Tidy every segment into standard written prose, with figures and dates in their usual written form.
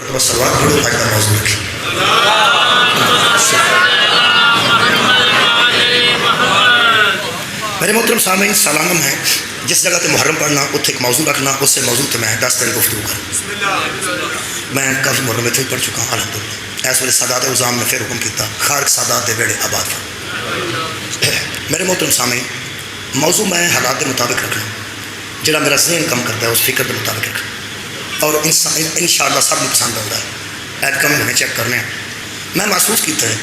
مرتبہ سلوات پڑھو، آج کا موضوع رکھی۔ میرے محترم سامعین، سالانہ میں جس جگہ تے محرم پڑھنا اتنے ایک موضوع رکھنا، اس سے موضوع تے میں 10 دن گفتگو کروں۔ میں کافی محرم اتنے پڑھ چکا ہوں الحمدللہ۔ اس ویلے سادات عظام نے پھر حکم کیتا خارق سادات دے ویڑے آباد فرما۔ میرے محترم سامعین، موضوع میں حالات کے مطابق رکھنا، جڑا میرا ذہن کم کرتا ہے اس فکر کے مطابق رکھنا، اور انشاءاللہ سب کو پسند آتا ہے۔ ایڈ کم ہونے چیک کرنے ہیں۔ میں محسوس کیتا ہے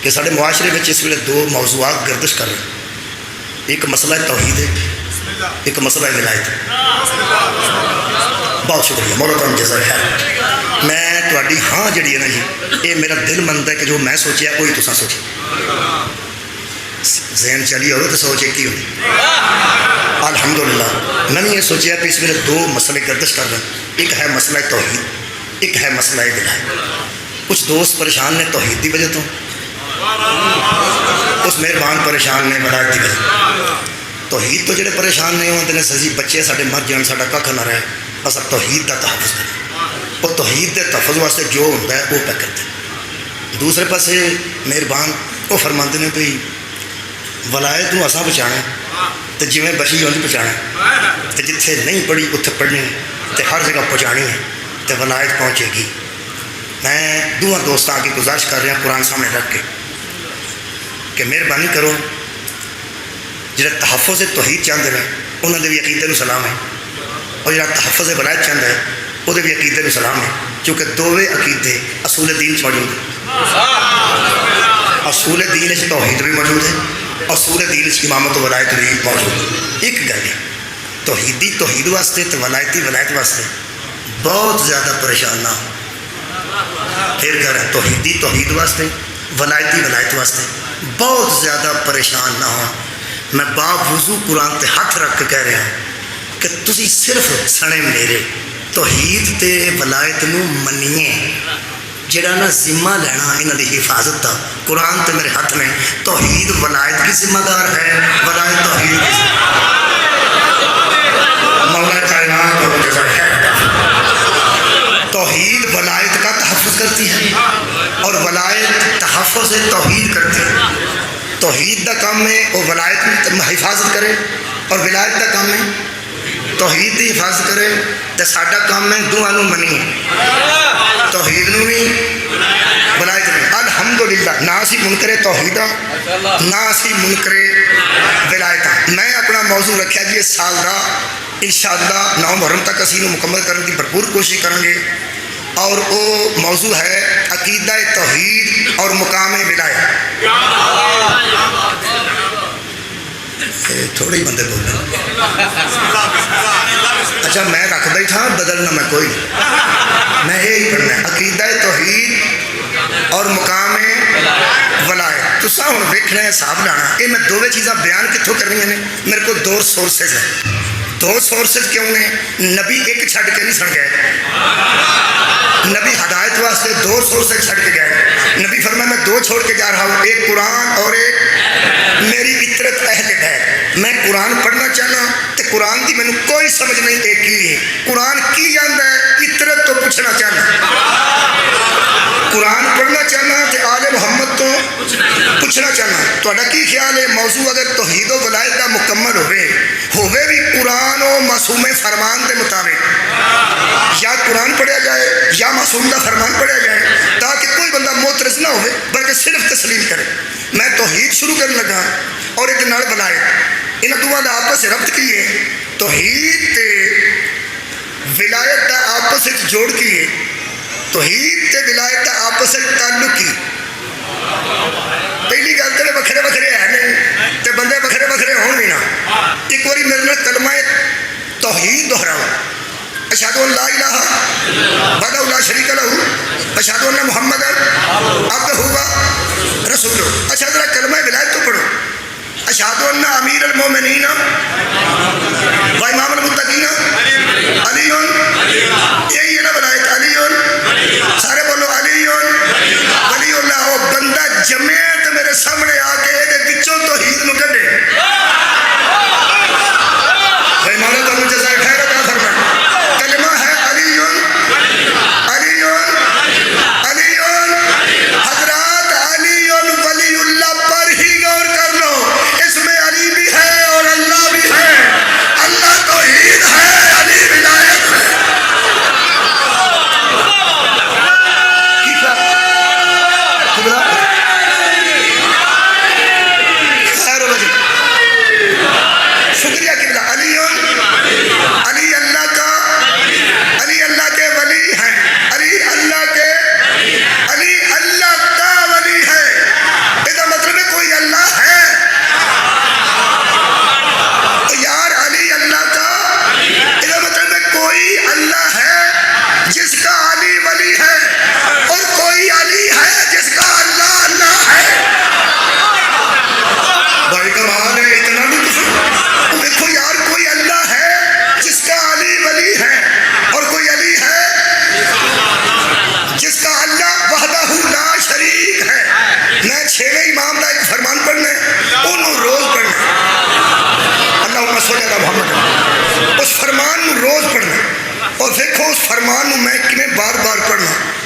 کہ سارے معاشرے میں اس ویلے دو موضوعات گردش کر رہے ہیں، ایک مسئلہ توحید ہے، ایک مسئلہ ولایت ہے۔ بہت شکریہ، مولا تعالیٰ جزائے خیر۔ میں تہاڈی ہاں جڑی ہے نا جی، یہ میرا دل منتا ہے کہ جو میں سوچیا وہی تساں سوچے۔ ذہن چلی ہوئے تو سوچ ایک ہی ہوئی۔ الحمدللہ میں نے یہ سوچیا کہ اس ویلے دو مسئلے گردش کر رہے ہیں، ایک ہے مسئلہ توحید، ایک ہے مسئلہ ولایت۔ کچھ دوست پریشان نے توحید کی وجہ تو، اس مہربان پریشان نے ولایت کی وجہ۔ توحید تو جڑے پریشان نہیں ہوتے ہیں سجی بچے ساڈے مر جان، ساڈا کھ نہ رہے، اصل توحید کا تحفظ کریں، وہ توحید کے تحفظ واسطے جو ہوتا ہے وہ پہ کرتے ہیں۔ دوسرے پاسے مہربان وہ فرماتے ہیں کہ ولایت کو اساں بچانا تو جویں بچی انج بچانا، تو جتھے نہیں پڑھی اتنے پڑھنی تو ہر جگہ پہنچانی ہے تو ولایت پہنچے گی۔ میں دونوں دوستوں کی گزارش کر رہا قرآن سامنے رکھ کے کہ مہربانی کرو، جڑا تحفظ توحید چاہتے ہیں انہوں نے بھی عقیدے کو سلام ہے، اور جڑا تحفظ ولایت چاہتا ہے وہ بھی عقیدے کو سلام ہے، کیونکہ دونوں عقیدے اصول دین موجود ہیں۔ اصول دین توحید بھی موجود ہے، اصول دین امامت و ولایت بھی موجود ہے۔ ایک گل ہے توحیدی توحید واسطے تو ولایتی ولایت واسطے بہت زیادہ پریشان نہ ہو۔ پھر کہہ رہا ہے توحیدی توحید واسطے، ولایتی ولایت واسطے بہت زیادہ پریشان نہ ہو۔ میں باوضو قرآن تے ہاتھ رکھ کے کہہ رہا ہوں کہ تسی صرف سنے میرے توحید تے ولایت نو منیے، جڑا نا ذمہ لینا انہاں دی حفاظت دا قرآن تے میرے ہاتھ میں۔ توحید ولایت کی ذمہ دار ہے، ولایت توحید کی ذمہ دار۔ مولا کائنات کو جزائے خیر۔ توحید ولایت کا تحفظ کرتی ہے اور ولایت تحفظ توحید کرتی ہے۔ توحید کا کام ہے وہ ولایت کی حفاظت کرے، اور ولایت کا کام ہے توحید کی حفاظت کرے، تو ساڈا کام ہے دونوں منی، توحید نو بھی ولایت بھی۔ الحمدللہ نہ اسی منکر توحید نہ اسی منکر ولایت۔ میں اپنا موضوع رکھا جی اس سال کا انشاءاللہ 9 محرم تک اسی نو مکمل کرنے کی بھرپور کوشش کریں گے، اور وہ موضوع ہے عقیدہ توحید اور مقام ولایت۔ تھوڑے ہی بندے بول رہے ہیں، اچھا میں رکھ بیٹھا بدلنا میں کوئی نہیں، میں یہی پڑھنا ہے عقیدہ توحید اور مقام ولایت۔ تو سا ہوں ویکھنا ہے حساب لانا، یہ میں دونوں چیزاں بیان کتوں کرنی ہیں، میرے کو دو سورسز ہیں۔ دو سورسز کیوں نے؟ نبی ایک چھڑ کے نہیں سن گئے، نبی ہدایت واسطے دو سورسز چھڑ کے گئے۔ نبی فرمایا میں دو چھوڑ کے جا رہا ہوں، ایک قرآن اور ایک میری اطرت اہل بیت۔ میں قرآن پڑھنا چاہنا تو قرآن کی مجھے کوئی سمجھ نہیں ایک کی ہے، قرآن کی جانا ہے، اطرت تو پوچھنا چاہنا، قرآن پڑھنا چاہنا تو آل محمد تو پوچھنا چاہنا۔ تہاڈا کی خیال ہے موضوع اگر توحید و ولایت کا مکمل ہوئے بھی قرآن و معصوم فرمان کے مطابق، یا قرآن پڑھیا جائے یا معصوم کا فرمان پڑھیا جائے، تاکہ کوئی بندہ معترض نہ ہوئے بلکہ صرف تسلیم کرے۔ میں توحید شروع کرنے لگا اور ایک نال ولایت، ان دونوں کا آپس ربط کی ہے۔ توحید تے ولایت کا آپس جوڑ کی ہے، توحید تے ولایت کا آپس تعلق کی۔ پہلی گل تو وکھرے وکھرے ہے نہیں تے بندے وکھرے وکھرے ہون بھی نہ۔ ایک باری میرے نال کلمہ توحید دہراؤ، اشہد ان لا الہ وحدہ لا شریک لہ اشہد ان محمد عبدہ و رسولہ۔ اچھا ذرا کلمہ ولایت تو پڑھو، اشہد ان امیر المومنین و امام المتقین علی، یہی ہے نا ولایت، علی، سارے بولو علی ولی اللہ۔ وہ بندہ جمے تو میرے سامنے آ کے یہ بچوں توحید نو کڈے، مولا تعالیٰ جزائے خیر عطا فرمائے۔ کلمہ ہے علی علی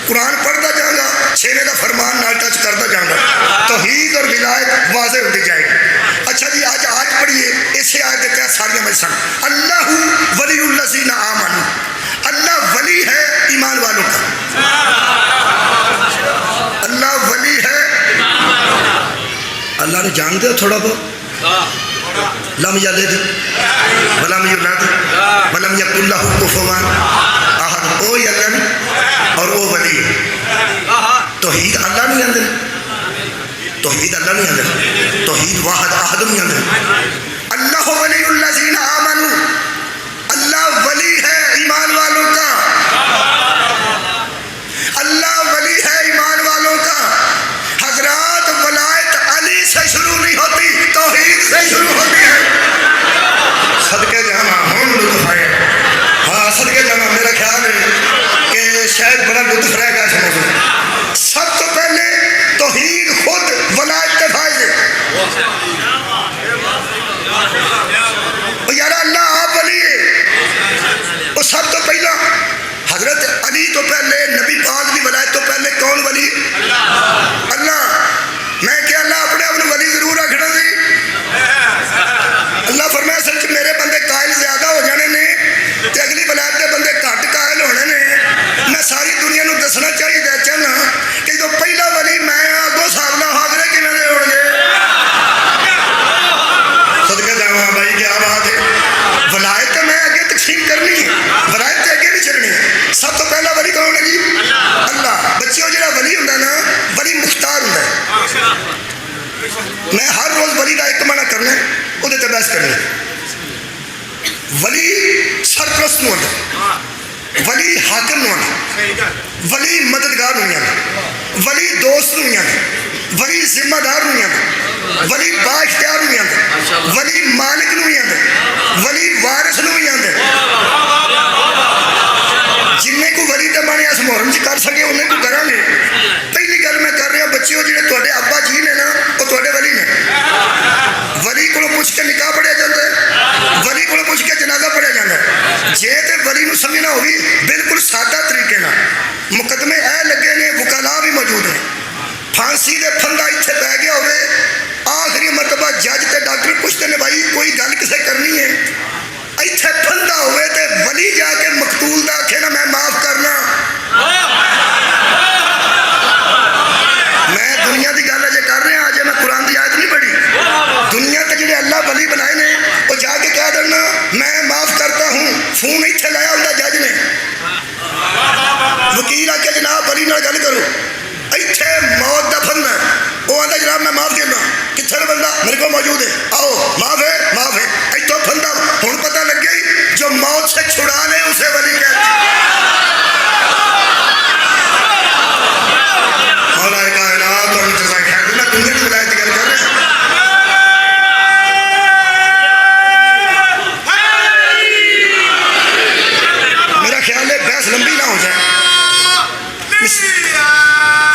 قرآن پڑھتا جاؤں گا، چھویں کا فرمان نال ٹچ کرتا جاؤں گا، توحید اور ولایت واضح ہوتی جائے گی۔ اچھا جی آج پڑھیے اسے آیت کے تحت ساری مجلساں، اللہ ولی الذین آمنوا، اللہ ولی ہے ایمان والوں کا، اللہ ولی ہے۔ اللہ نے جان دے تھوڑا بہت، لم یلد ولم یولد ولم یکن لہ کفوا احد، وہی اللہ نے اور وہ ولی ہے۔ توحید اللہ نہیں آندے، توحید اللہ نہیں آندے، توحید واحد احد نہیں آندے۔ اللہ ولی الذین آمنوا، اللہ ولی ہے ایمان والوں کا، اللہ ولی ہے ایمان والوں کا۔ حضرات ولایت علی سے شروع نہیں ہوتی، توحید سے شروع ہوتی ہے۔ صدقے جانا ہم لطف آئے، ہاں صدقے جانا، میرا خیال ہے کہ شاید بڑا لطف رہے گا اس موضوع۔ سب تو پہلے توحید خود ولایت کے فائز ہے۔ یار اللہ آپ ولی ہے، وہ سب تو پہلا حضرت علی تو پہلے، نبی پاک کی ولایت تو پہلے کون ولی ہے؟ اللہ۔ میں کہ اللہ اپنے آپ ولی ضرور رکھنا سی۔ اللہ فرمایا سچ میرے بندے قائل زیادہ ہو جانے نے تے اگلی ولایت کے بندے گھٹ قائل ہونے نے۔ میں ساری دنیا نو دسنا چاہیے چاہنا کہ جو پہلا ولی میں اگوں صاحب نہ حاضرے کیویں دے ہون گے۔ صدقے جاواں بھائی کیا بات ہے۔ ولایت میں اگے تقسیم کرنی ہے، ولایت تے اگے نہیں چلنی ہے۔ سب تو پہلا ولی کون ہے جی؟ اللہ۔ بچیوں جڑا ولی ہوندا نا، ولی مختار ہوندا ہے۔ میں ہر روز ولی کا ایک معنی کرنا ہے، وہ بحث کرنی ہے۔ ولی سرپرست نو آندا، ولی حاکم نو آندا، ولی مددگار نو آندا، ولی دوست نو آندا، ولی ذمہ دار نو آندا، ولی با اختیار نو آندا، ولی مالک نو آندا، ولی وارث نو آندا۔ جنہیں کو ولی دے معنی اس محرم کر سکے انہیں کو کریں گے۔ پہلی گل میں کر رہا بچیوں جڑے تواڈے ابا جی نے نا وہ تواڈے ولی نے۔ ولی کو پوچھ کے نکاح پڑھیا جاتا ہے، ولی کو پوچھ کے جنازہ پڑھیا جاتا ہے۔ جے تے ولی نو سمجھنا ہوگی بالکل سادہ طریقے نال، مقدمے اے لگے نے، وکلا بھی موجود نے، پھانسی دے پھندا اتنے پی گیا ہوئے، آخری مرتبہ جج تے ڈاکٹر پوچھتے ہیں بھائی کوئی گل کسے کرنی ہے، اتنے پھندا ہوئے تے ولی جا کے مقتول دا آکھے نا میں معاف کرنا۔ میں دنیا دی گل اجے کر رہا، اجے میں قرآن دی آیت نہیں پڑھی۔ دنیا تے جڑے اللہ ولی بنائے نے وہ جا کے کہہ دینا میں معاف کرتا ہوں، فون اتنے لایا ہوتا جج نے، وکیل آ کے جناب ولی نال گل کرو، اتنے موت دا پھندا وہ آتا جناب میں معاف کرنا، کتنے بندہ میرے کو موجود ہے، آؤ معاف ہے معاف ہے، اتوں پھندا ہوں پتہ لگ گئی جو موت سے چھڑا لے اسے ولی کہتے ہیں۔ مولا کائنات اور جزائے خیر، میں دنیا کی ولایت کی گل کر رہا ہوں۔ میرا خیال ہے بحث لمبی نہ ہو جائے،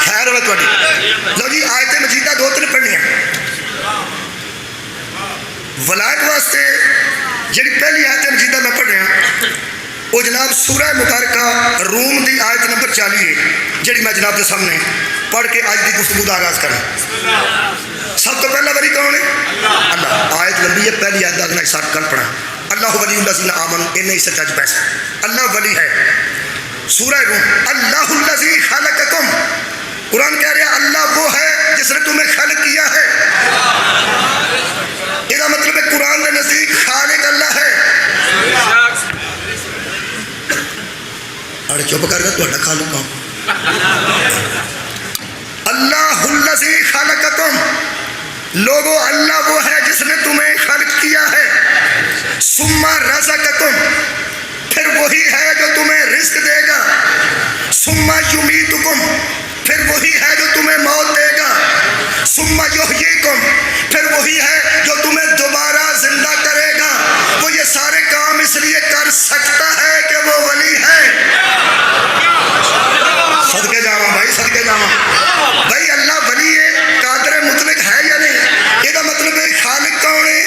خیر ہوئے تھوڑی۔ لو جی آیت مجیدہ دو تین پڑھنی ہیں ولایت واسطے۔ جڑی پہلی آیت مجیدہ میں پڑھ رہا وہ جناب سورہ مبارکہ روم دی آیت نمبر 40 ہے، جڑی میں جناب کے سامنے پڑھ کے آج دی گفتگو کا آغاز کروں۔ سب تو پہلا ولی کون ہے؟ اللہ۔ آیت لمبی ہے، پہلی آیت کا حصہ کل پڑھا، اللہ ولی الذین آمنوا، انہیں اس سے چج پیسہ اللہ ولی ہے۔ سورہ روم، اللہ الذی خلقکم، قرآن کہہ رہا اللہ وہ ہے جس نے تمہیں خلق کیا ہے۔ یہ مطلب ہے قرآن کے نزدیک خالق اللہ ہے۔ اڑے چپ کر گیا تو خالق کون؟ اللہ الذی خلقکم، لوگو اللہ وہ ہے جس نے تمہیں خلق کیا ہے۔ ثم رزقکم، پھر وہی ہے جو تمہیں رزق دے گا۔ ثم یمیتکم، پھر وہی ہے جو تمہیں موت دے گا۔ ثم یحییکم، پھر وہی ہے جو تمہیں دوبارہ زندہ کرے گا۔ وہ یہ سارے کام اس لیے کر سکتا ہے کہ وہ ولی ہے۔ صدقے جاواں بھائی، صدقے جاواں بھائی، اللہ ولی ہے، قادر مطلق ہے یا نہیں؟ یہ مطلب ہے خالق کون ہے؟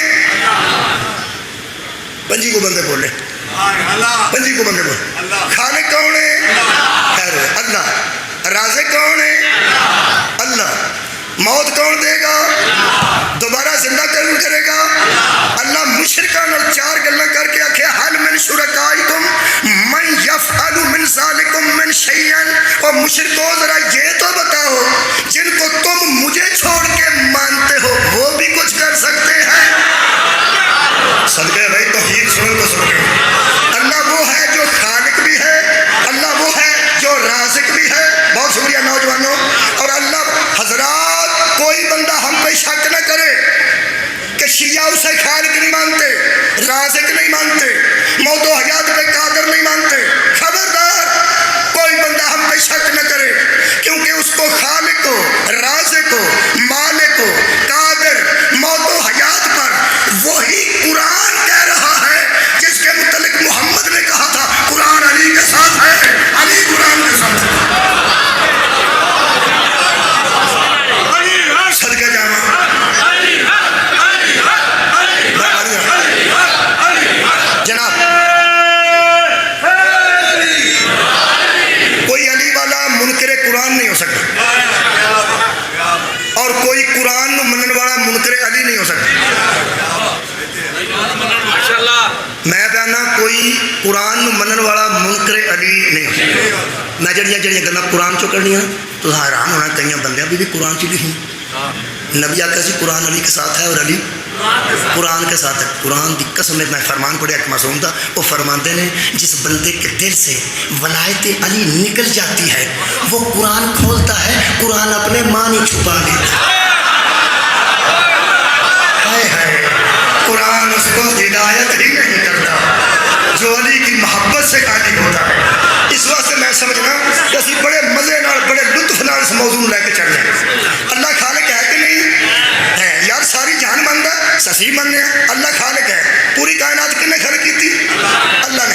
پنجی کو بندے بولے، پنجی کو بندے بولے، خالق کون ہے؟ خیر اللہ۔ کون دے گا؟ دوبارہ زندہ کرے گا اللہ مشرکاں نال چار گلاں کر کے آکھیا حل من شرکائکم من یفعل من ذالکم من شیئا، اور مشرکو ذرا یہ تو بتاؤ جن کو تم مجھے چھوڑ کے مانتے ہو وہ بھی کچھ کر سکتے ہیں؟ صدقے بھائی توحید سنو تو سنو، اللہ وہ ہے جو خالق بھی ہے، اللہ وہ ہے جو رازق بھی ہے. بہت شکریہ نوجوانوں. اور اللہ حضرات کوئی بندہ ہم پہ شک نہ کرے کہ شیعہ اسے خالق نہیں مانتے، رازق نہیں مانتے، موت و حیات پہ قادر نہیں مانتے. خبردار کوئی بندہ ہم پہ شک نہ کرے، کیونکہ اس کو خالق کو، رازق کو، مالک کو، قادر، موت و حیات پر وہی قرآن کہہ رہا ہے جس کے متعلق محمد نے کہا تھا قرآن علی کے ساتھ ہے، علی قرآن کے ساتھ ہے. صدقے جاواں جناب، کوئی علی والا منکر قرآن نہیں ہو سکتا، اور کوئی قرآن نو منن والا منکر علی نہیں ہو سکتا. میں کہنا کوئی قرآن نو منن والا منکر علی نہیں ہو سکتا. میں جڑیاں گلاں قرآن چوں کرنیاں تو حیران ہونا کئی بندیاں بھی قرآن چ لکھی. نبی آقا سی قرآن علی کے ساتھ ہے اور علی قرآن کے ساتھ ہے. قرآن دی قسم میں فرمان پڑھیا ایک معصوم تھا، وہ فرماتے ہیں جس بندے کے دل سے ولایت علی نکل جاتی ہے وہ قرآن کھولتا ہے، قرآن اپنے معنی چھپا لیتا ہے. قرآن اس کو ہدایت ہی نہیں کرتا جو علی کی محبت سے غالب ہوتا ہے. اس واسطے میں سمجھنا کہ اسی بڑے مزے نال بڑے لطف نال اس موضوع لے کے چل رہے ہیں. اللہ خالق ہے کہ نہیں ہے؟ یار ساری جہان مندا سسی مننے اللہ خالق ہے. پوری کائنات کنے خلق کی تھی؟ اللہ نے.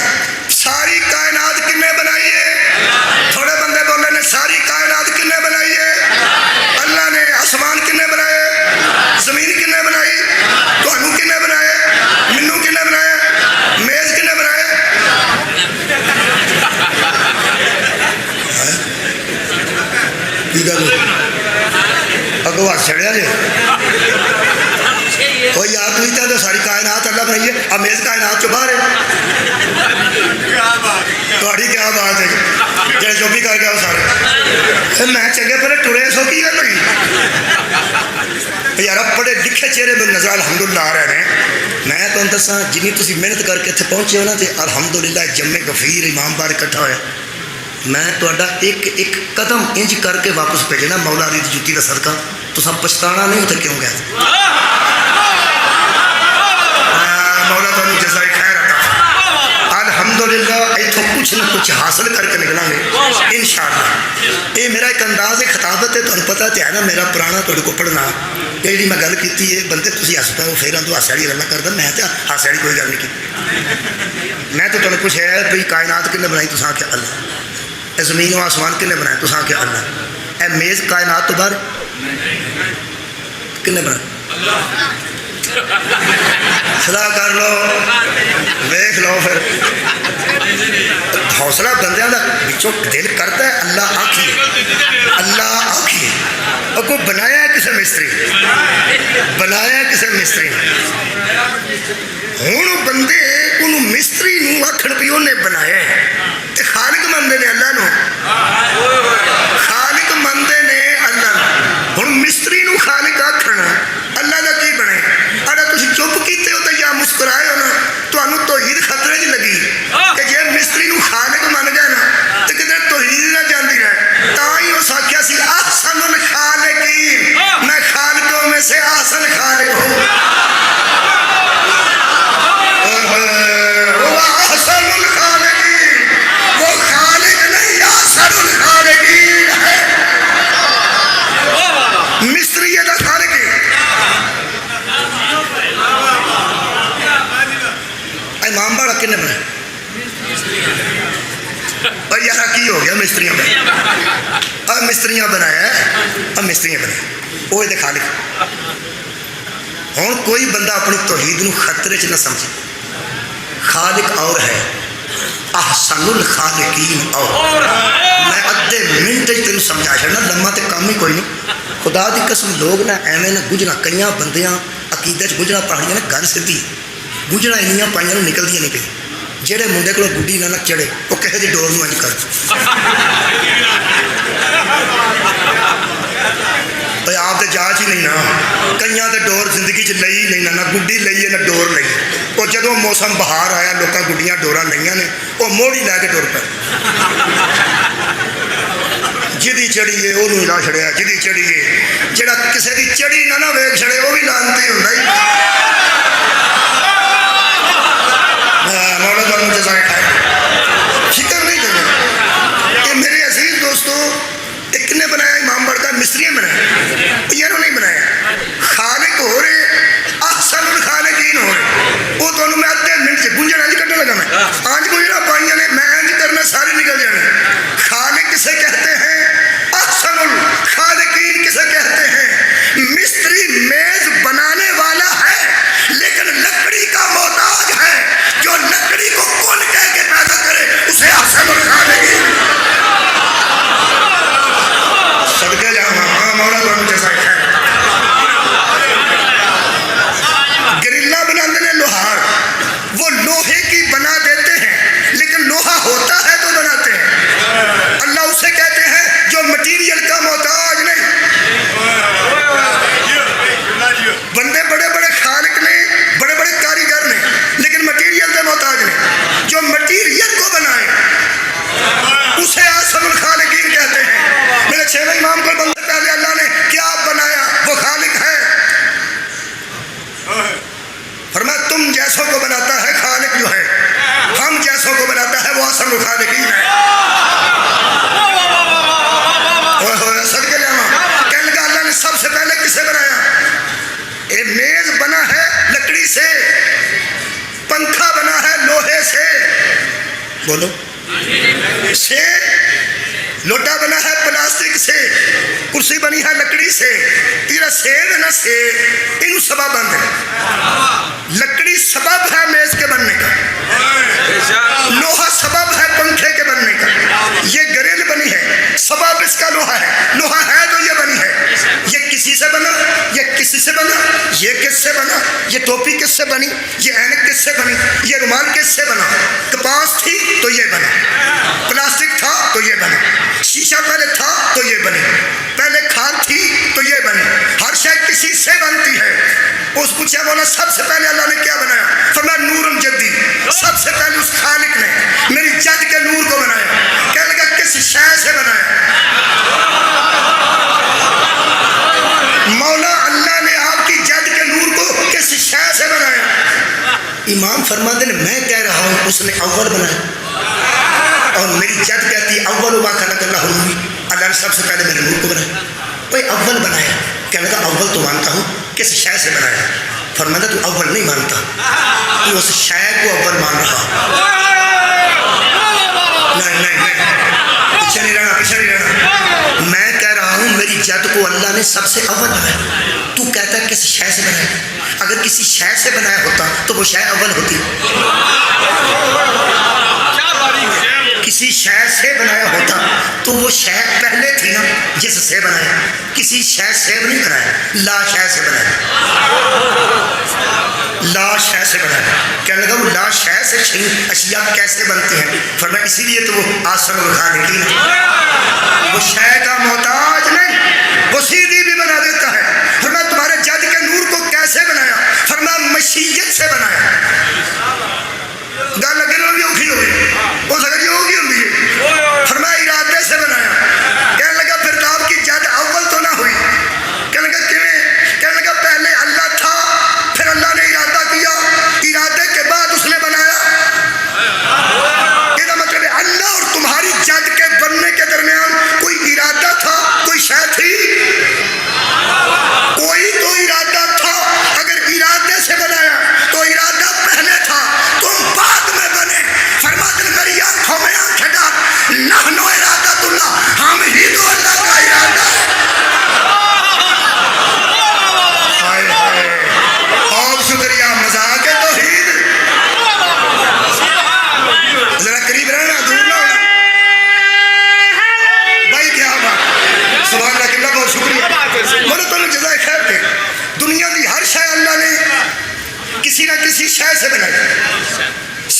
ساری کائنات کنے بنائی ہے؟ تھوڑے بندے بولے نے ساری کائنات کنے بنائی ہے؟ اللہ نے. آسمان کنے بنائے؟ زمین کنے بنائی؟ تانوں کنے بنائے؟ منوں کنے بنائے؟ میز کنے بنائے؟ کی گل اگو ہاتھ چڑھیا جی وہ یار تھی تو ساری کائنات اللہ بنائیے. اب میز کائنات چ باہر ہے. تھوڑی کیا بات ہے جی جو بھی کر گیا وہ سارے میں چنگے پہلے ٹرے سو کی گل ہوئی یار. پڑھے لکھے چہرے میں نظر الحمدللہ آ رہے ہیں. میں تمہیں دساں جنی تھی محنت کر کے اتنے پہنچے ہو نا تو الحمدللہ جمے غفیر امام بار اکٹھا ہوا. میں تہاڈا ایک ایک قدم انج کر کے واپس بھیجنا مولا علی دی جُتی دا صدقہ. تساں پچھتانا نہیں تے کیوں گئے. مولا تانوں جزائے خیر عطا. الحمدللہ اتوں کچھ نہ کچھ حاصل کر کے نکلاں گے انشاءاللہ. یہ میرا ایک انداز ہے خطابت ہے. تمہیں پتہ تو ہے نا میرا پرانا تھوڑے کو پڑھنا یہ جی میں گل کی ہے بندے تھی ہس پاؤ پھر تو ہاسے والی گلا کردا. میں تو ہاسے والی کوئی گل نہیں کی. میں تو تمہیں پوچھا ہے بھائی کائنات کنے بنائی؟ تساں آکھیا اللہ. اے زمین و آسمان کنے بنائے؟ تساں آکھیا اللہ. اے میز کائنات تو باہر کنے بنائے؟ صدا کر لو دیکھ لو. پھر حوصلہ بندیاں دا بچوں دل کرتا ہے اللہ آکھیے اللہ آکھیے. اور کوئی بنایا ہے کسے مستری بنایا ہے کسے مستری. ہوں بندے انہوں مستری نو آکھن بھی انہیں بنایا ہے تے خالق مندے نے اللہ نو. خالق مندے نے اللہ نو. ہوں مستری نو خالق آکھن اللہ دا کی بنے؟ اگر تسی چپ کیتے ہو تو یا مسکرائے ہو نا تانوں توحید خطرے چ لگی کہ جے مستری نو خالق من گئے نا تو کدھر توحید نہ جاندی رہے. تاں ہی اس آکھیا سی احسن الخالقین، میں خالقوں میں سے احسن خالق ہوں. وہ احسن الخالقین، وہ خالق نہیں احسن الخالقین ہے. مستری دا خالق ہے. امام باڑا کنے بنا؟ اور یار کی ہو گیا مستریاں بنا. اب مستریاں بنایا ہے. اب مستریاں بنایا وہ یہ خالق. ہوں کوئی بندہ اپنی توحید نو خطرے چ نہ سمجھے. خالق اور ہے احسن الخالقین اور. میں ادھے منٹ تینوں سمجھا چڑنا لما تے کام ہی کوئی نہیں. خدا دی قسم لوگ نہ ایویں نہ گجرا کئی بندیاں عقیدے گجرا پہاڑیاں نے گھر سدھی گجرا اینیاں پائیاں نکلدیاں نہیں پہ جہے منڈے کو گڈی نہ چڑھے وہ کہے دی ڈور میں کر آپ تو جاچ ہی نہیں نا کئی تو ڈور زندگی چ لئی نہیں نہ گڈی لئی ہے نہ ڈور لئی وہ جدو موسم بہار آیا لوگ گڈیاں ڈوراں لئیاں نے وہ موڑی لے کے ٹر پہ جدی چڑھی ہے وہ لا چڑیا جدی چڑھی ہے جہاں کسی کی چڑھی نہ ویگ چڑے وہ بھی لانتی ہوں مولا تمہیں جزائے کھائے فکر نہیں کرنا یہ میرے عزیز دوستو ایک نے بنایا امام بڑکا مستری نے بنایا یہ نہیں بنایا خالق ہو رہے احسن الخالقین ہو رہے وہ دونوں میں آتے منٹ سے گنجن آج کرنے لگا میں آج گنجنا پائیاں نے میں آج کرنا سارے نکل جانے خالق کسے کہتے ہیں احسن الخالقین کسے کہتے ہیں مستری میز بنانے والا ہے لیکن لکڑی کا محتاج ہے جو لکڑی کو کون کہہ کے پیدا کرے اسے احسن الخالقین صدقے جاؤں مولا تو مجھے سائے گرلا بنانے نے لوہار وہ لوہے کی بنا دیتے ہیں لیکن لوہا ہوتا ہے تو بناتے ہیں اللہ اسے کہتے ہیں جو مٹیریل کا محتاج نہیں بندے بڑے بڑے خالق نے بڑے بڑے کاریگر نے لیکن مٹیریل کے محتاج نہیں جو مٹیریل کو بنائے اسے احسن الخالقین کہتے ہیں میرے چھویں امام کو بندے پہلے اللہ نے کیا بنایا وہ خالق ہے فرمایا تم جیسوں کو بناتا ہے خالق جو ہے ہم جیسوں کو بناتا ہے وہ احسن الخالقین ہے صدقے جاؤں کہنے لگا اللہ نے سب سے پہلے کسے بنایا ایک میز بنا ہے لکڑی سے پنکھا بنا ہے لوہے سے بولو سے لوٹا بنا ہے پلاسٹک سے کرسی بنی ہے لکڑی سے تیرا سیب ہے نا سیب انہوں سبب بند ہے لکڑی سبب ہے میز کے بننے کا لوہا سبب ہے پنکھے کے بننے کا یہ گریل بنی ہے سبب اس کا لوہا ہے لوہا ہے تو یہ بنی ہے یہ کسی سے بنا یہ کسی سے بنا یہ کس سے بنا یہ ٹوپی کس سے بنی یہ اینک کس سے بنی یہ رومال کس سے بنا کپاس تھی تو یہ بنا پلاسٹک تھا تو یہ بنا شیشہ پہلے تھا تو یہ بنی پہلے کھاد تھی تو یہ بنی ہر شے کسی سے بنتی ہے اس پوچھا بولا سب سے پہلے اللہ نے کیا بنایا فرمایا نور جدی سب سے پہلے اس خالق نے میری جد کے نور کو بنایا کہنے لگا کس شے سے بنایا مولا اللہ نے آپ کی جد کے نور کو کس شے سے بنایا امام فرماتے ہیں میں کہہ رہا ہوں اس نے اول بنایا اور میری جد کہتی اول ما خلق اللہ نوری اللہ نے سب سے پہلے میرے نور کو بنایا کوئی اول بنایا کہنے لگا اول تو مانتا ہوں کس شے سے بنایا فرمایا تو اول نہیں مانتا تو اس شے کو اول مان رہا نہیں پیچھے نہیں رہنا میں کہہ رہا ہوں میری جد کو اللہ نے سب سے اول بنایا تو کہتا ہے کس شے سے بنایا اگر کسی شے سے بنایا ہوتا تو وہ شے اول ہوتی کسی شے سے بنایا ہوتا تو وہ شے پہلے تھی نا جس سے بنایا کسی شے سے نہیں بنایا لا شے سے بنایا لا شے سے بنایا کہنے لگا وہ لا شے سے اشیاء کیسے بنتے ہیں فرمایا اسی لیے تو وہ احسن الخالقین ہے وہ شے کا محتاج نہیں وہ سیدھی بھی بنا دیتا ہے فرمایا تمہارے جد کے نور کو کیسے بنایا فرمایا مشیت سے بنایا گل لگے بھی اوکھی ہوگی ہو سکتا یہ ہوگی ہوگی فرمایا ارادے سے بنایا کہنے لگا پھر تو آپ کی جد اول تو نہ ہوئی کہنے لگا کہنے لگا پہلے اللہ تھا پھر اللہ نے ارادہ کیا ارادے کے بعد اس نے بنایا یہ مطلب ہے اللہ اور تمہاری جد کے بننے کے درمیان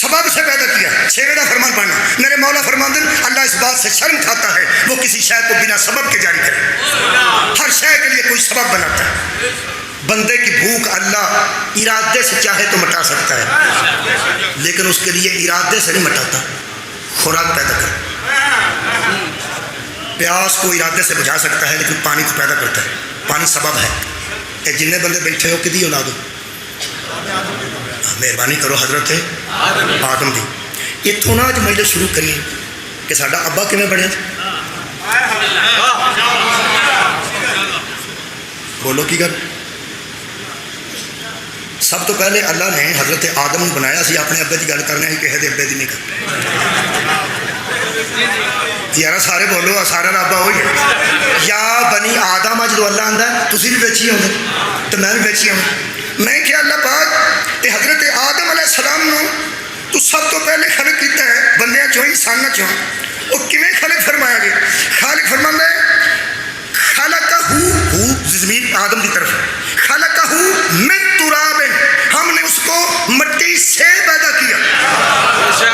سبب سے پیدا کیا. 6ویں کا فرمان پڑھنا. میرے مولا فرماتے ہیں اللہ اس بات سے شرم کھاتا ہے وہ کسی شے کو بنا سبب کے جاری کرے. ہر شے کے لیے کوئی سبب بناتا ہے. بندے کی بھوک اللہ ارادے سے چاہے تو مٹا سکتا ہے لیکن اس کے لیے ارادے سے نہیں مٹاتا. خوراک پیدا کر. پیاس کو ارادے سے بجھا سکتا ہے لیکن پانی کو پیدا کرتا ہے. پانی سبب ہے. یہ جنہیں بندے بیٹھے ہو کدی اولاد ہو مہربانی کرو حضرت آدم دی. اتوں نہ اج مجلس شروع کریے کہ ساڈا ابا کیویں بنیا. بولو کی گل. سب تو پہلے اللہ نے حضرت آدم کو بنایا سی اپنے ابے کی گل کرنا ہے کسی ابے کی نہیں کرنا. یار سارے بولو سارا ابا وہی ہے. یا بنی آدم جدو اللہ آتا ہے تھی بھی بچی آؤ تو میں بھی بچی آؤں. میں کیا اللہ پاک یہ حضرت آدم علیہ السلام نو تو سب تو پہلے خلق کیتا ہے بندیاں چوں انساناں چوں. وہ کیویں خلق فرمایا گیا. خالق فرماندا ہے خلقہ زمین آدم کی طرف خلقہ من تراب. ہم نے اس کو مٹی سے پیدا کیا.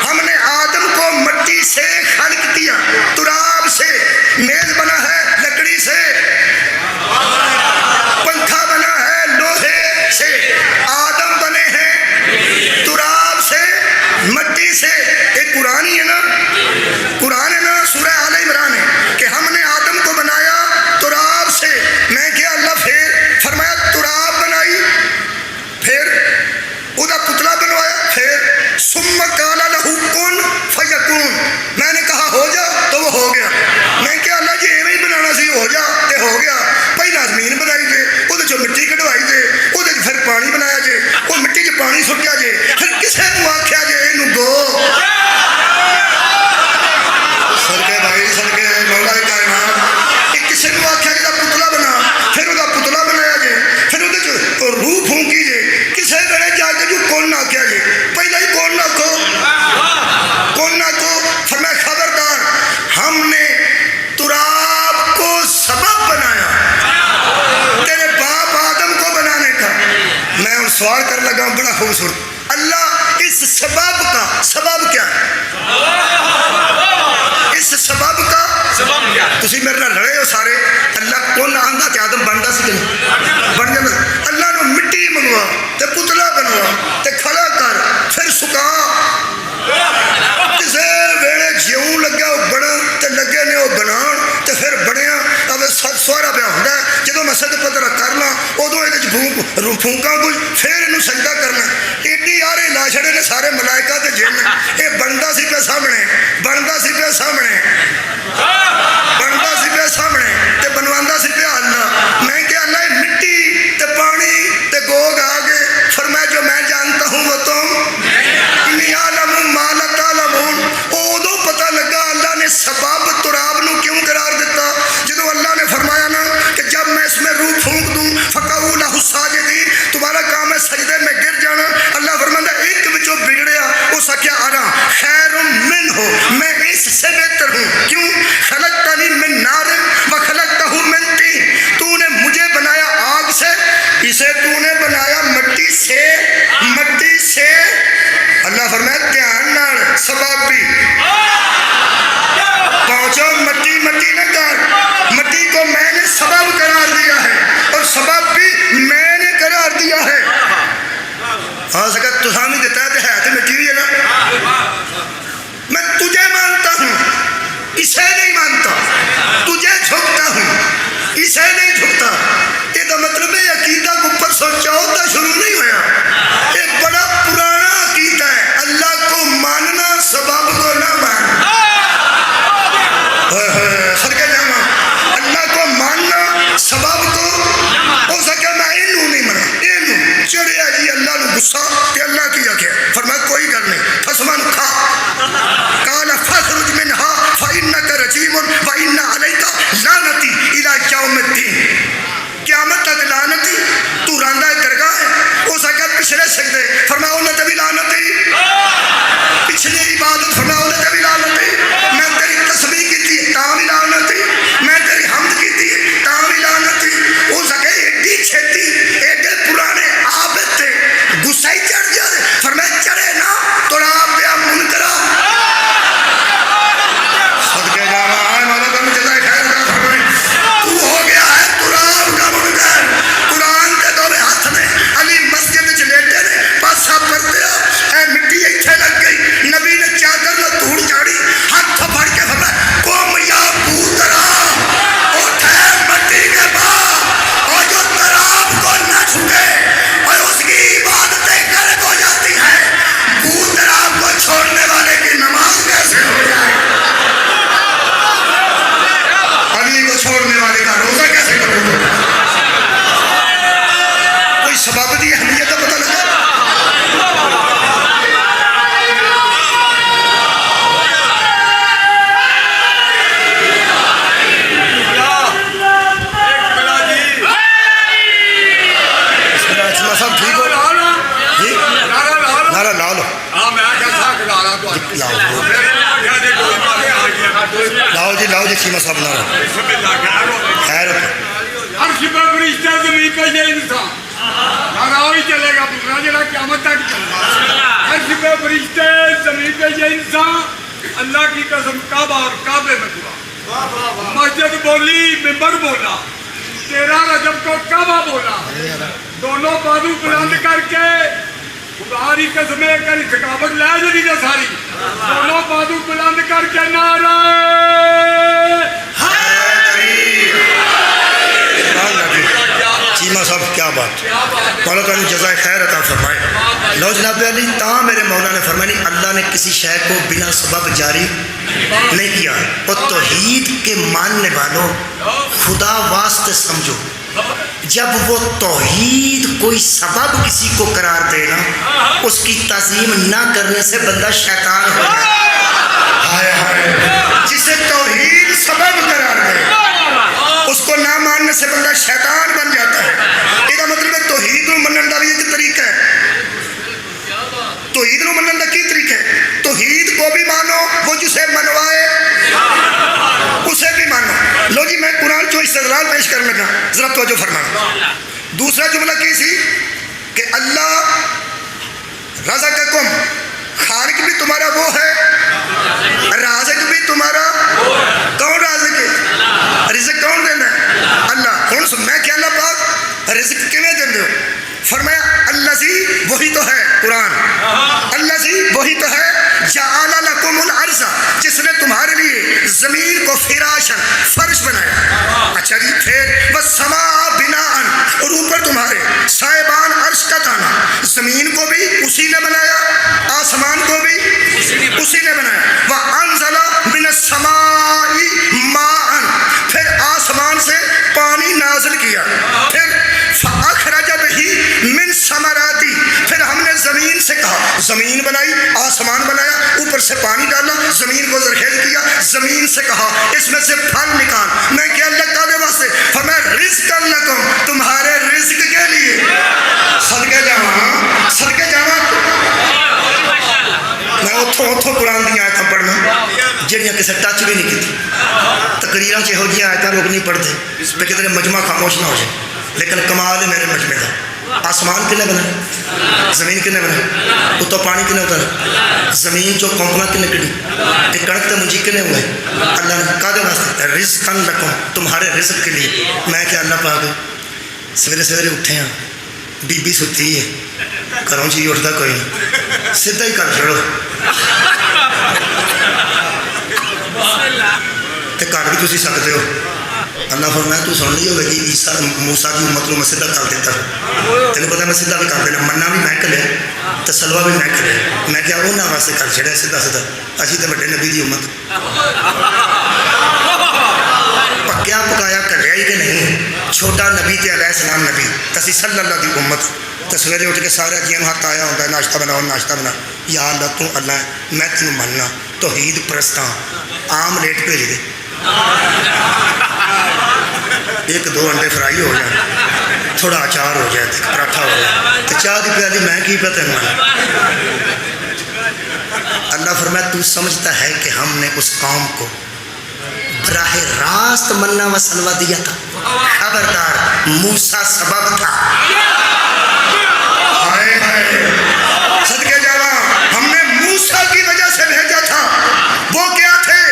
ہم نے آدم کو مٹی سے خلق کیا. تراب سے. میز بنا ہے لکڑی سے. پنکھا بنا ہے لوہے سے. آدم بنے ہیں تراب سے مٹی سے. ایک قرآن ہی ہے نا. قرآن ہے نا سورہ آل عمران ہے کہ ہم نے آدم کو بنایا تراب سے. میں کیا اللہ پھر فرمایا تراب بنائی پھر وہ پتلا بنوایا پھر ثم قال لہ کن فیکون. میں نے کہا ہو جا تو وہ ہو گیا. میں کیا اللہ جی ایویں ہی بنانا سی ہو جا تے ہو گیا. پہلا زمین بنائی جے وہ مٹی کਢوائی جے وہ پھر پانی بنایا جے وہ مٹی چ پانی سٹیا جے پھر کسے کو آخیا جے یہ گو. سڑکے بھائی سڑکے مولا کائنات یہ کسے کو آخیا جا پتلا بنا پھر وہ پتلا بنایا جے پھر وہ روح پھونکی جے کسے کہنے جا کے جو کون نہ آخیا جے پہلا ہی کون نہ کو کون نہ کو. فرمایا خبردار ہم نے تراب کو سبب بنایا تیرے باپ آدم کو بنانے کا. میں ان سوال کر لگا بڑا خوبصورت. اللہ اس سبب کا سبب کیا ہے. اس سبب کا تسی میرے نال لڑے ہو سارے. اللہ کون آندا تے آدم بندا سی کہ نہیں بن جاندا. اللہ نے مٹی منگوا تے پتلا بنوا تے کھڑا کر پھر سکا. کسے ویلے جیوں لگا وہ بنن تے لگے نے وہ بنان تے پھر بنیا. اب سوارا پیا ہوندا ہے جدوں میں سد پتر کرنا ادوں یہ پھونکاں کچھ پھر یہ سجدہ کرنا. ایڈی آرے لا چھڑے نے سارے ملائکہ تے جن. یہ بنتا سی پہ سامنے بنتا سی پہ سامنے بنتا سی پہ سامنے تے بنوانا سی پہ اللہ. میں کہ اللہ مٹی تے پانی تے گوگ آ گئے. فرمایا جو میں جانتا ہوں وہ تم انی عالم ما لا تعلمون. ادو پتہ لگا اللہ نے سبب تراب نو کیوں قرار دیتا. جدو اللہ نے فرمایا نا کہ جب میں اس میں روح پھونک دوں فقعوا لہ ساجدین تمہارا کام ہے سجدے میں گر جانا. اللہ فرماتا ایک بچوں بگڑیا اس کیا آرا خیر من ہو میں اس سے بہتر ہوں. کیوں خلقتنی من نار و خلقتہ من طین. تو نے مجھے بنایا آگ سے اسے تو نے بنایا مٹی سے. مٹی سے اللہ فرمایا دھیان نال سبب بھی پہنچو. مٹی مٹی نہ کر. مٹی کو میں نے سبب قرار دیا ہے اور سبب بھی میں نے قرار دیا ہے. ہاں سکتا تو سامنے دیتا ہے تو مٹی ہوئی ہے نا. میں تجھے مانتا ہوں اسے نہیں مانتا. تجھے جھکتا ہوں اسے نہیں جھکتا. یہ تو مطلب ہے عقیدہ کو اوپر سوچا ہوتا شروع نہیں ہوا. ایک بڑا پرانا عقیدہ ہے اللہ کو ماننا سبب کو نہ ماننا. سڑکے جانا اللہ کو ماننا سبب کو ہو سکے میں اینو نہیں منا. اینو چڑھیا جی اللہ نو غصہ تے اللہ کی آخیا فرمایا کوئی گل نہیں فسمن کھا قال فاخرج منها فانك رجيم وان عليك لعنتي الى يوم الدين. قیامت تک لعنتی تو راندا درگاہ ہے. ہو سکے پچھلے سجدے فرمایا انہاں تے بھی لعنتی پچھلی عبادت فرمایا انہاں تے بھی لعنتی. میں تیری تسبیح کیتی تاں بھی لعنتی. میں تیری حمد کیتی تاں بھی لعنتی. ہو سکے ایڈی چھتی ایڈے پرانے عابد تے غصہ ہی چڑھ جائے. فرمایا چڑھے نا تو آپ چیمہ صاحب نہ خیر عرش پہ فرشتہ زمین پہ یہ انسان نارا ہی چلے گا دوسرا جڑا قیامت تک چلے گا عرش پہ فرشتے زمین پہ یہ انسان اللہ کی قسم کعبہ اور کعبے میں دعا مسجد بولی ممبر بولا 13 رجب کو کعبہ بولا دونوں بازو بلند کر کے خداری قسم کری تھکاوٹ لے جڑی نہ ساری دونوں بازو بلند کر کے نعرہ چیمہ صاحب کیا بات مولا تعالیٰ جزائے خیر عطا فرمائے. لو جناب علی تاں میرے مولا نے فرمایا نہیں اللہ نے کسی شے کو بنا سبب جاری نہیں کیا. اور توحید کے ماننے والوں خدا واسطے سمجھو جب وہ توحید کوئی سبب کسی کو قرار دے نا اس کی تعظیم نہ کرنے سے بندہ شیطان ہو جائے. جسے توحید سبب قرار دے اس کو نہ ماننے سے بندہ شیطان بن جاتا ہے. یہ مطلب ہے توحید نو منن دا بھی ایک طریقہ ہے. توحید نو منن دا کی طریقہ ہے؟ توحید کو بھی مانو وہ جسے منوائے اسے بھی مانو. لو جی میں قرآن جو استدلال پیش کرنے لگا ذرا توجہ فرمانا. دوسرا جملہ کی سی کہ اللہ رزقکم خالق بھی تمہارا وہ ہے رازق بھی تمہارا. کون رازق ہے؟ رزق کون دینا ہے؟ اللہ. کون سن میں کیا اللہ پاک رزق کیویں دین دے ہو؟ فرمایا الذی وہی تو ہے قرآن الذی وہی تو ہے جعل لکم الارض جس نے تمہارے لیے زمین کو فراشن فرش بنایا. اچھا جی پھر والسماء بناء اور اوپر تمہارے سائبان عرش کا تانا. زمین کو بھی اسی نے بنایا آسمان کو بھی اسی نے بنایا. وانزل من السماء ماء پھر آسمان سے پانی نازل کیا. پھر فاخرج به من ثمراتی پھر ہم نے زمین سے کہا زمین بنائی آسمان بنایا اوپر سے پانی ڈالا زمین کو زرخیز کیا. زمین سے کہا اس میں سے پھل نکال. میں کیا اللہ کا دے واسطے فرمایا رزق لکم تمہارے رزق کے لیے. صدقے جاواں صدقے جاواں. میں اتوں قرآن دیا آیتاں پڑھنا جہاں کسی ٹچ بھی نہیں کی. تقریراں یہو جہاں آیتاں لوگ نہیں پڑھتے پہ کتنے مجمع خاموش نہ ہو جائے. لیکن کمال ہے میرے مجمع کا. آسمان کنے بنا زمین کنے بنا اتوں پانی کنے اترا زمین جو کونکنا کنے کڑی یہ کڑک تے منجی کنے ہوئے اللہ نے کہا دے واسطے رزقاً لکم تمہارے رزق کے لیے. میں کہ اللہ پاک سویرے سویرے اٹھے ہیں بی بی ستی ہے گھروں چی اٹھتا کوئی نہیں سیدھا ہی کر چھوڑو تے کر بھی تسی سکتے ہو. اللہ فرمایا تو سن لی ہوگی کہ عیسیٰ موسیٰ کی امت کو میں سیدھا کر دیتا تینوں پتا میں سیدھا بھی کر دینا مننا بھی میں کرے تسلوا بھی میں کرے. میں کیا انہوں واسطے کر چھڑیا سیدھا سیدھا اسی تو بڑے نبی دی امت پکیا پکایا کریا ہی کہ نہیں. چھوٹا نبی تے علیہ السلام نبی تسی صلی اللہ دی امت تصویریں اٹھ کے سارے جیوں ہاتھ آیا ہوتا ہے ناشتہ بناؤ ناشتہ بنا. یا اللہ تو اللہ ہے میں تینوں مننا توحید پرستاں آم لیٹ بھیج دے ایک دو انڈے فرائی ہو جائیں تھوڑا اچار ہو جائے پراٹھا ہو جائے تو چاہ دی پیالی میں کی پتہ نہیں. اللہ فرمایا تو سمجھتا ہے کہ ہم نے اس قوم کو براہ راست مننا و سلوا دیا تھا. خبردار موسیٰ سبب تھا. صدقے جاواں ہم نے موسیٰ کی وجہ سے بھیجا تھا. وہ کیا تھے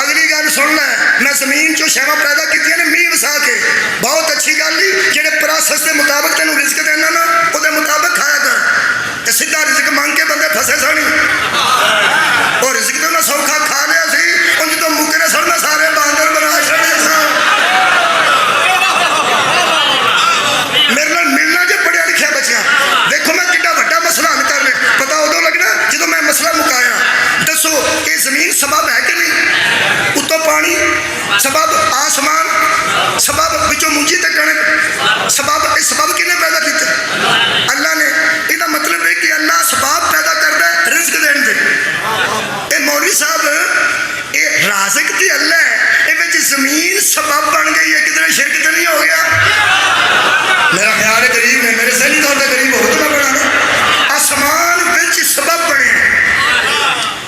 اگلی گل سن لے. میں زمین جو شہوہ پیدا کی نے می وسا کے بہت اچھی گل لی جہے پروسیس کے مطابق تینوں رزق دینا نا وہ مطابق کھایا کر. سیدھا رزق مانگ کے بندے پھسے سانی اور رزق تو نہ سوکھا کھا لیا سی ان تو مکرے سڑنا سارے باندر بنا چڑے سا. میرے نال ملنا جو پڑھیا لکھیا بچیاں دیکھو میں کڈا وڈا مسئلہ حل کر لیا. پتا ادو لگنا جدو میں مسئلہ مکایا. دسو یہ زمین سبب ہے کہ نہیں؟ اتوں پانی سبب آسمان سبب بچوں منجی تے کڑک سبب. یہ سبب کنے پیدا کیتے؟ اللہ نے. یہ مطلب ہے کہ اللہ سبب پیدا کرتا ہے رزق دین دے. اے مولوی صاحب یہ رازق تے اللہ ہے یہ زمین سبب بن گئی ہے کتنے شرک تے نہیں ہو گیا؟ میرا خیال ہے قریب ہے میرے ذہنی طور پہ قریب ہو تو میں بڑھانا. آسمان بچ سبب بنے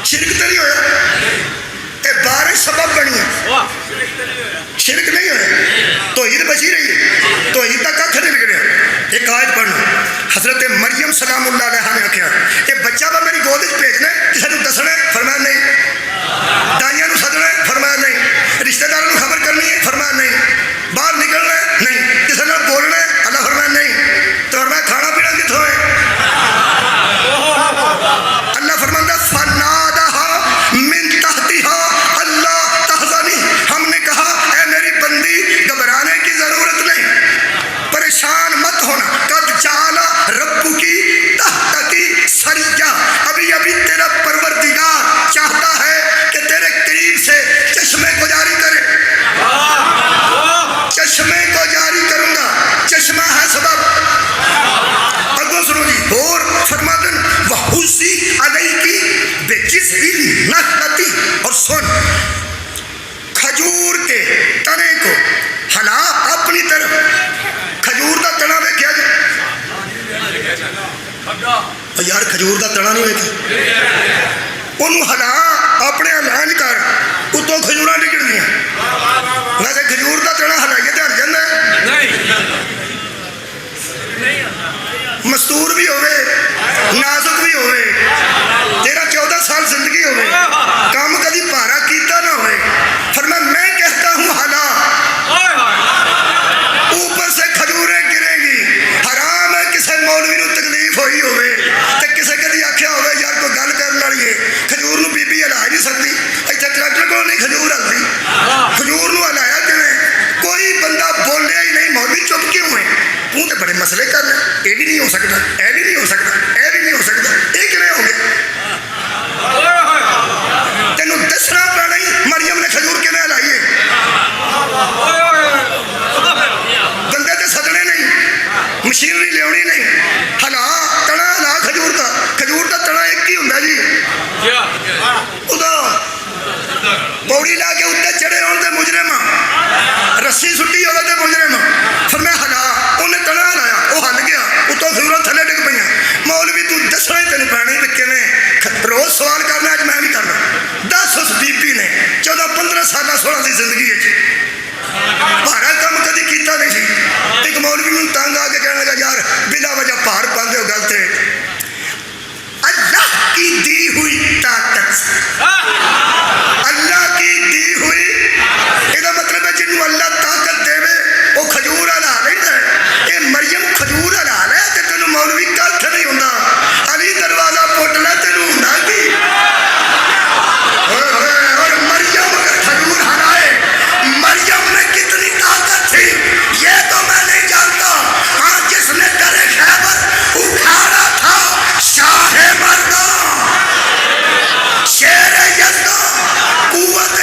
شرک تے نہیں ہویا. بارش سبب بنی ہے، شرک نہیں ہوئے، توحید بچی رہی ہے، توحید کا کھ نہیں بگڑیا۔ ایک آیت پڑھنا، حضرت مریم سلام اللہ علیہ نے آخیا یہ بچہ با میری گود بھیجنا کسی نے دسنا، فرمایا نہیں۔ دائیاں نو سدنا، فرمایا نہیں۔ رشتہ داروں کو خبر کرنی ہے، فرمایا نہیں۔ باہر نکلنا ہے، نہیں۔ کسی نے بولنا ہے، اللہ فرمایا نہیں۔ تو فرمایا کھانا پینا کتوں ہے؟ اللہ فرماتا فنادھا من تحتہا اللہ تحزنی، ہم نے کہا اے میری بندی گھبرانے کی ضرورت نہیں، پریشان مت ہونا، قد جعل ربکی تحتکی سریا، ابھی ابھی تیرا پروردگار چاہتا ہے کہ تیرے قریب سے چشمے کو جاری کرے، چشمے کو جاری کروں گا، چشمہ ہے سبب۔ اگو سنو جی، اور فرمادن وحوسی علیکی بجزعی نخلتی، اور سن کھجور کے تنے کو ہلا اپنی طرف، کھجور دا تنا ویکھیا جی یار، کھجور دا تنا نہیں ویکھیا، انہوں ہلا اپنے اعلان کر، اتوں کھجوراں نکل گیا۔ ویسے کھجور دا تنا ہلائیے تے ہٹ جاندا ہے، مستور بھی ہوئے، نازک بھی ہوئے، 13-14 سال زندگی ہوئے، کام کبھی پارا کیتا نہ ہوئے، فرمایا میں کہتا ہوں ہلا، اوپر سے کھجوریں گریں گی۔ حرام ہے کسی مولوی نو تکلیف ہوئی ہوئے تے کسی کدی آکھیا ہوئے یار کوئی گل کر لڑیے، کھجور نو بی بی ہلا نہیں سکتی، ایتھے ٹریکٹر کو نہیں کھجور ہلدی، کھجور نو ہلایا کیویں؟ کوئی بندہ بولیا ہی نہیں، مولوی چپ کیوں ہے؟ تو تے بڑے مسئلے کر رہے، یہ بھی نہیں ہو سکتا، اے بھی نہیں ہو سکتا، اے بھی نہیں ہو سکتا، یہ کیویں ہو گیا؟ تینوں دسنا پینا ہی مریم نے کھجور کیویں ہلائی ہے، بندے تے سدنے نہیں، مشینری لیونی نہیں، ہلا تنا ہلا کھجور دا، کھجور دا تنا ایک ہی ہوندا جی، ادا پوڑی لا کے اتنے چڑھے ہون تے مجرم، رسی سٹی ہوے تے مجرم، فرمایا ہلا، انہیں تنا ہلایا، وہ ہل گیا، اتوں کھجوراں تھلے ڈگ پئیاں۔ مولوی تو دسنا ہی تینوں پینا بھی کیویں، روز سوال کرنا، اج میں نہیں کرنا۔ 10 اس بی بی نے 14-15 سالہ 16 دی زندگی بھارا کام کدی کیتا نہیں سی، ایک مولوی میں تنگ آ کے کہنے لگا یار بلا وجہ بھار پاندے ہو گل تے، اللہ کی دی ہوئی طاقت، اللہ کی دی ہوئی، یہ مطلب ہے جنہوں اللہ طاقت دے وہ کھجور ہلا لینا ہے، یہ مریم کھجور ہلا لے تے تینوں مولوی کھ نہیں ہوندا، علی دروازہ پٹ لے تینوں ہوندا کی؟ اور مریم اگر کھجور ہلائے، مریم نے کتنی طاقت تھی یہ تو میں نہیں جانتا، ہاں جس نے درے خیبر اکھاڑا تھا شاہ مردان شیر یزدان، قوت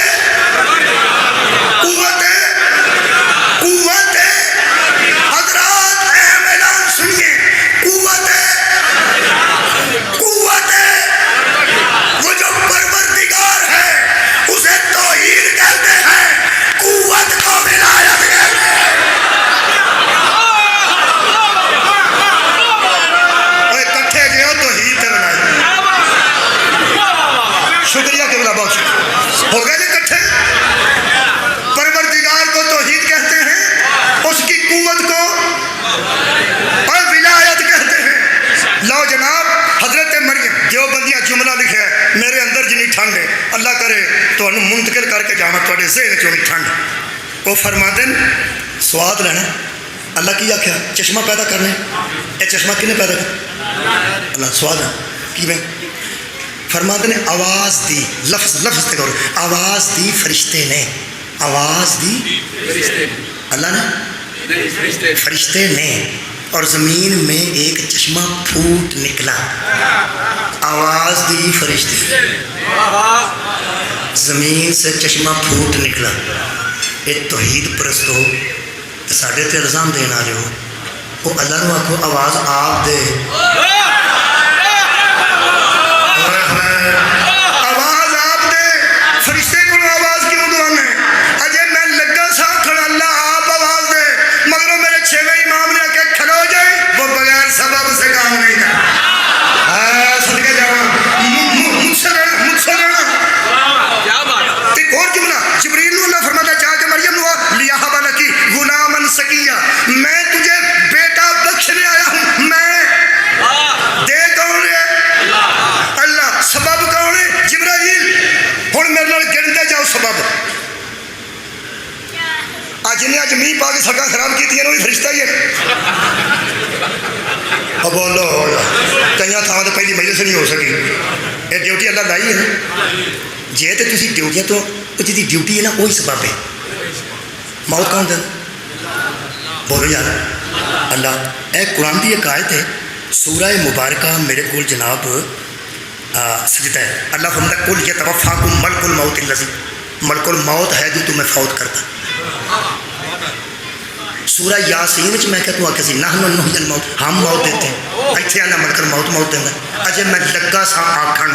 حضرات اہم اعلان سنیے، قوت وہ جو پروردگار ہے اسے توحید کہتے ہیں، قوت کو ولایت کہتے ہیں۔ اوے کٹھے گئے ہو توحید تے ولایت، شکریہ قبلہ بہت شکریہ، ہو گئے جی کٹھے۔ پروردگار کو توحید کہتے ہیں، اس کی قوت کو اور ولایت کہتے ہیں۔ لو جناب حضرت مریم جو بندیاں جملہ لکھا ہے، میرے اندر جنی ٹھنڈ ہے، اللہ کرے تو انہوں منتقل کر کے جانا تھوڑے ذہن چونی ٹھنڈ، وہ فرمادن سواد لینا، اللہ کی آکھیا چشمہ پیدا کرنا، یہ چشمہ کنے پیدا کر؟ اللہ سواد ہے کی میں فرمادن آواز دی، لفظ تے کرو، آواز دی فرشتے نے، آواز دی اللہ نے فرشتے نے، اور زمین میں ایک چشمہ پھوٹ نکلا، آواز دی فرشتے، زمین سے چشمہ پھوٹ نکلا۔ یہ توحید پرست ہو ساڈے تے الزام دینا جو وہ اللہ نو آکھو آواز آپ دے، آواز آپ دے، فرشتے کو آواز کیوں دوانا ہے؟ اجے میں لگا سا کھڑا اللہ آپ آواز دے، مگر میرے 6ویں امام نے آکے کھلو جائے، وہ بغیر سبب سے کام نہیں کرتا۔ صدقے جاؤں مجھ سے لینا، کیا بات، میں تجھے بیٹا بخشنے آیا ہوں میں دے کون ہے اللہ سبب کون ہے جبرائیل ہوں میرے نال گنتے جاؤ سبب اج نے اج میہ پا کے سڑکیں خراب کی وہی فرشتہ ہی ہے بولو کئی تھان تو پہلی مجلس نہیں ہو سکی یہ ڈیوٹی اللہ لائی ہے نا جی تو تھی ڈیوٹیاں تو جی ڈیوٹی ہے نا وہی سبب ہے موت کون دینا بولو یار اللہ اے قرآن کی ایک آیت ہے سورہ مبارکہ میرے کو جناب سجدہ ہے اللہ فرماتا ہے قل یتوفاکم ملک الموت الذی ملک الموت ہے جو تمہیں فوت کرتا سورہ یاسین میں کہ تو آکے سی نحن نحیی الموت ہم موت دیتے ہیں ایتھے آنا ملک الموت موت دینا اجے میں لگا سا آکھن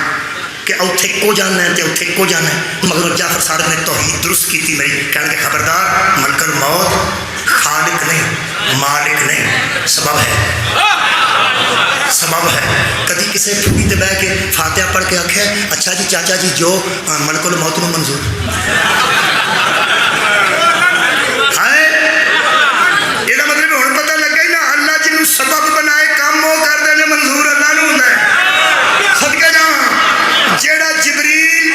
کہ اوتھے کو جانا ہے تے اوتھے کو جانا ہے مگر جعفر صادق نے توحید درست کی تھی میری کہنے کہ خبردار ملک الموت خالق نہیں مالک نہیں سبب ہے کدی کسی پھوڑی تے بہ کے فاتحہ پڑھ کے آکھے اچھا جی چاچا جی جو ملک الموت نو منظور سبب بنائے کام وہ کر دے منظور اللہ نو ہوندا ہے صدقے جاواں جیڑا جبریل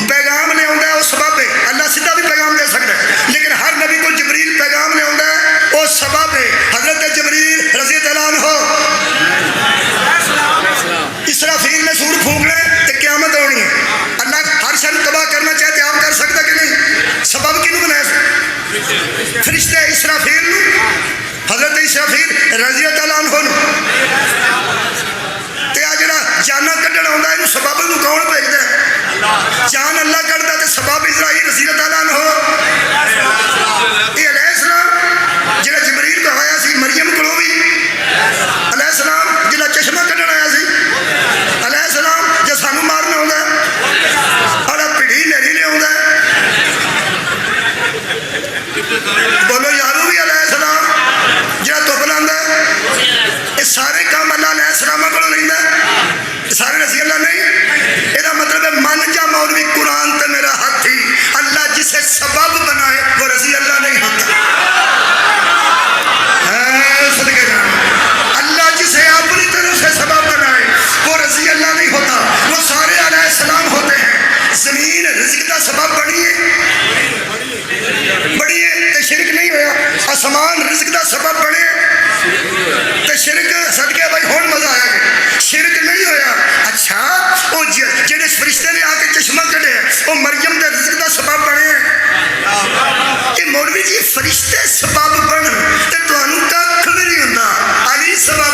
پیغام لے آوندا ہے وہ سبب ہے اللہ سیدھا بھی پیغام دے سکتا ہے لیکن ہر نبی کو جبریل پیغام لے آوندا ہے وہ سبب ہے حضرت جبریل رضی اللہ عنہ اسرافیل نے سور پھونکنا ہے تے قیامت ہونی ہے اللہ ہر شے تباہ کرنا چاہے تے آپ کر سکتا کہ نہیں سبب کینوں بنایا فرشتے اسرافیل نو حضرت اسرافیل رضی اللہ عنہ تے آ جڑا جانا کڈن آوندا ہے سبب نو کون بھیجدا ہے جان اللہ کڈدا تے سبب اسرائیل رضی اللہ عنہ یہ علیہ السلام جڑا جبریل کو آیا سی مریم کولوں بھی علیہ السلام جڑا چشمہ کڈن آیا سی علیہ السلام جو سانو مارنا ہوندا ہے اور پڑھی نیری لے آوندا ہے بولو یارو بھی علیہ السلام جڑا دھوپ لاندہ ہے یہ سارے کام اللہ علیہ السلام کو لیندا ہے سارے رضی اللہ نہیں یہ مطلب ہے من جا مولوی قرآن تے میرا ہاتھ ہی اللہ جسے سبب بنائے وہ رضی اللہ نہیں ہوتا صدقے جانا اللہ جسے اپنی طرف سے سبب بنائے وہ رضی اللہ نہیں ہوتا وہ سارے علیہ السلام ہوتے ہیں زمین رزق کا سبب بنی ہے شرک نہیں ہویا آسمان رزق دا سبب بنے تے شرک صدقے بھائی ہون مزہ آیا گیا شرک نہیں ہویا اچھا وہ جڑے فرشتے نے آ کے چشمہ کڈے وہ مریم دے رزق دا سبب بنے کہ مولوی جی فرشتے سبب بن تے تانوں ککھ بھی نہیں ہوندا علی سبب